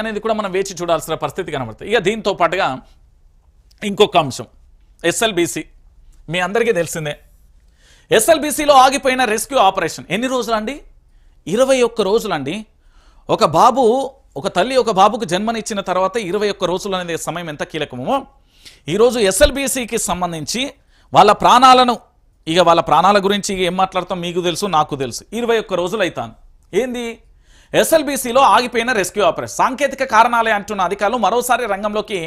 అనేది కూడా మనం వేచి చూడాల్సిన పరిస్థితి కనబడుతుంది. ఇక దీంతో పాటుగా ఇంకొక అంశం ఎస్ఎల్బిసి. మీ అందరికీ తెలిసిందే, ఎస్ఎల్బిసిలో ఆగిపోయిన రెస్క్యూ ఆపరేషన్ ఎన్ని రోజులండి? 21 రోజులండి. ఒక తల్లి ఒక బాబుకు జన్మనిచ్చిన తర్వాత 21 రోజులు అనేది సమయం ఎంత కీలకమో, ఈరోజు ఎస్ఎల్బిసికి సంబంధించి వాళ్ళ ప్రాణాల గురించి ఏం మాట్లాడతాం మీకు తెలుసు, నాకు తెలుసు. 21 రోజులు అవుతాను. ఏంది ఎస్ఎల్బిసిలో ఆగిపోయిన రెస్క్యూ ఆపరేషన్? సాంకేతిక కారణాలే అంటున్న అధికారులు మరోసారి రంగంలోకి.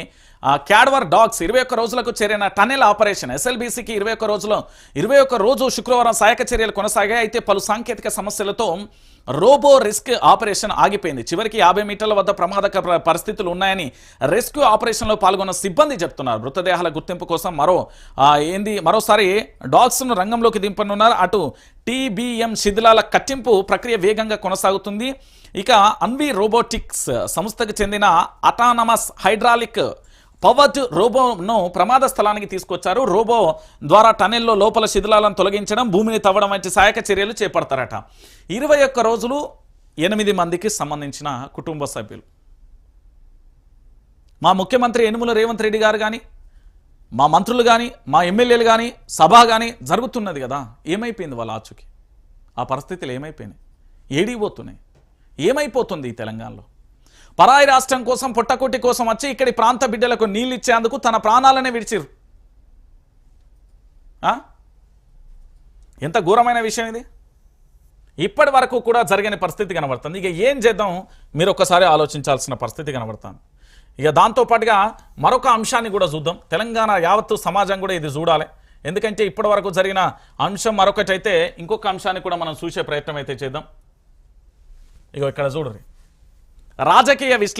క్యాడ్వర్ డాగ్స్ 21 రోజులకు చేరిన టనెల్ ఆపరేషన్. ఎస్ఎల్బిసికి 21 రోజు శుక్రవారం సహాయక చర్యలు కొనసాగాయి. అయితే పలు సాంకేతిక సమస్యలతో రోబో రెస్క్యూ ఆపరేషన్ ఆగిపోయింది. చివరికి 50 మీటర్ల వద్ద ప్రమాదక పరిస్థితులు ఉన్నాయని రెస్క్యూ ఆపరేషన్లో పాల్గొన్న సిబ్బంది చెప్తున్నారు. మృతదేహాల గుర్తింపు కోసం మరోసారి డాగ్స్ను రంగంలోకి దింపనున్నారు. అటు టీబీఎం శిథిలాల కట్టింపు ప్రక్రియ వేగంగా కొనసాగుతుంది. ఇక అన్వి రోబోటిక్స్ సంస్థకు చెందిన అటానమస్ హైడ్రాలిక్ పవర్డ్ రోబోను ప్రమాద స్థలానికి తీసుకొచ్చారు. రోబో ద్వారా టనెల్లో లోపల శిథిలాలను తొలగించడం, భూమిని తవ్వడం వంటి సహాయక చర్యలు చేపడతారట. 21 రోజులు 8 మందికి సంబంధించిన కుటుంబ సభ్యులు. మా ముఖ్యమంత్రి యనుమల రేవంత్ రెడ్డి గారు కానీ, మా మంత్రులు కానీ, మా ఎమ్మెల్యేలు కానీ, సభ కానీ జరుగుతున్నది కదా. ఏమైపోయింది వాళ్ళ ఆచుకి? ఆ పరిస్థితులు ఏమైపోయినాయి? ఏడిపోతున్నాయి? ఏమైపోతుంది ఈ తెలంగాణలో? పరాయి రాష్ట్రం కోసం, పొట్టకొట్టి కోసం వచ్చి ఇక్కడి ప్రాంత బిడ్డలకు నీళ్ళు ఇచ్చేందుకు తన ప్రాణాలనే విడిచిరు. ఎంత ఘోరమైన విషయం ఇది! ఇప్పటి వరకు కూడా జరిగిన పరిస్థితి కనబడుతుంది. ఇక ఏం చేద్దాం మీరు ఒక్కసారి ఆలోచించాల్సిన పరిస్థితి కనబడుతుంది. ఇక దాంతోపాటుగా మరొక అంశాన్ని కూడా చూద్దాం. తెలంగాణ యావత్తు సమాజం కూడా ఇది చూడాలి. ఎందుకంటే ఇప్పటి వరకు జరిగిన అంశం మరొకటి అయితే, ఇంకొక అంశాన్ని కూడా మనం చూసే ప్రయత్నం అయితే చేద్దాం. ఇక ఇక్కడ చూడండి, రాజకీయ విశ్లేషణ.